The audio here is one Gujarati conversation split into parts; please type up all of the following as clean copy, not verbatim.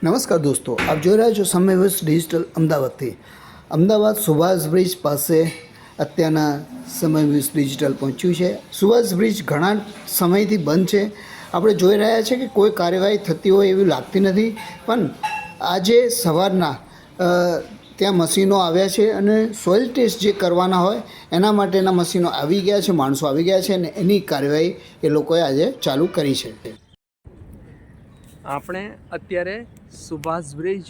નમસ્કાર દોસ્તો, આપ જોઈ રહ્યા છો સમય વીસ ડિજિટલ અમદાવાદથી. અમદાવાદ સુભાષ બ્રિજ પાસે અત્યારના સમય વીસ ડિજિટલ પહોંચ્યું છે. સુભાષ બ્રિજ ઘણા સમયથી બંધ છે. આપણે જોઈ રહ્યા છીએ કે કોઈ કાર્યવાહી થતી હોય એવી લાગતી નથી, પણ આજે સવારના ત્યાં મશીનો આવ્યા છે અને સોઇલ ટેસ્ટ જે કરવાના હોય એના માટેના મશીનો આવી ગયા છે, માણસો આવી ગયા છે અને એની કાર્યવાહી એ લોકોએ આજે ચાલુ કરી છે. આપણે અત્યારે સુભાષ બ્રિજ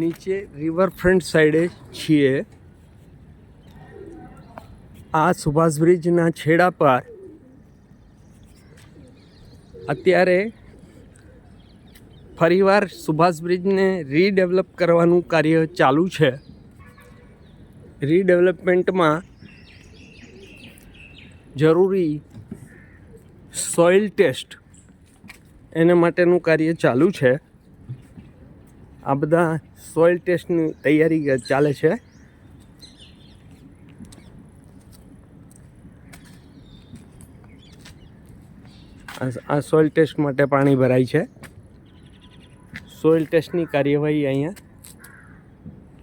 નીચે રિવરફ્રન્ટ સાઈડે છીએ. આ સુભાષ બ્રિજના છેડા પર અત્યારે ફરીવાર સુભાષ બ્રિજને રીડેવલપ કરવાનું કાર્ય ચાલુ છે. રીડેવલપમેન્ટમાં જરૂરી સોઇલ ટેસ્ટ એના માટેનું કાર્ય ચાલુ છે. આ બધા સોઇલ ટેસ્ટની તૈયારી ચાલે છે. આ સોઇલ ટેસ્ટ માટે પાણી ભરાય છે. સોઇલ ટેસ્ટની કાર્યવાહી અહીંયા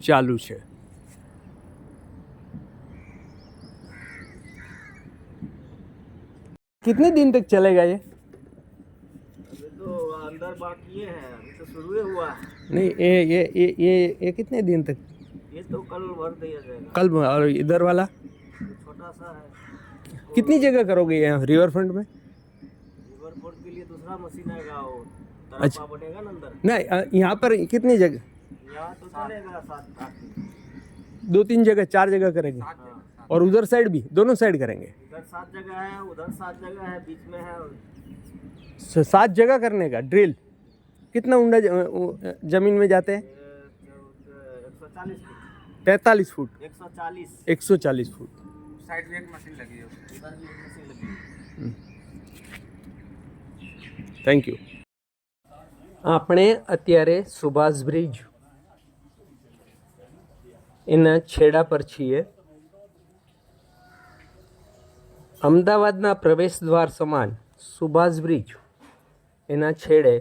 ચાલુ છે. कितने दिन तक चलेगा ये? अंदर बाकी है, अभी तो शुरू ही हुआ है। नहीं, ये कितने दिन तक? ये तो कल भर दिया जाएगा। कल. और इधर वाला छोटा सा है। कितनी जगह करोगे यहाँ रिवर फ्रंट में? रिवर फ्रंट के लिए दूसरा मशीन आएगा, वो अच्छा। तरफा बनेगा ना अंदर। नहीं, यहाँ पर कितनी जगह? यहाँ तो चलेगा 7-8। 2-3 जगह, 4 जगह करेंगे. और उधर साइड भी, दोनों साइड करेंगे. इधर 7 जगह है, उधर 7 जगह है, बीच में है। 7 जगह करने का ड्रिल. कितना ऊंडा जमीन में जाते हैं? 140 फुट। 43 फुट. 140। 140 फुट. साइड में एक मशीन लगी है, उधर भी एक मशीन लगी है। Thank you. આપણે અત્યારે સુભાષ બ્રિજ એના છેડા પર છીએ. અમદાવાદના પ્રવેશદ્વાર સમાન સુભાષ બ્રિજ એના છેડે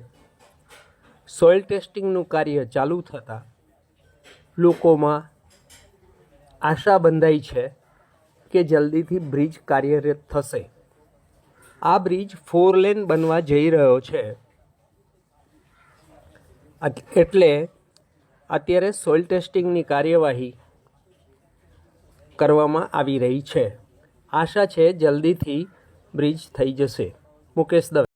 સોઇલ ટેસ્ટિંગનું કાર્ય ચાલુ થતાં લોકોમાં આશા બંધાઈ છે કે જલ્દીથી બ્રિજ કાર્યરત થશે. આ બ્રિજ 4 લેન બનવા જઈ રહ્યો છે, એટલે અત્યારે સોઇલ ટેસ્ટિંગની કાર્યવાહી કરવામાં આવી રહી છે. આશા છે જલ્દીથી બ્રિજ થઈ જશે. મુકેશ દવે.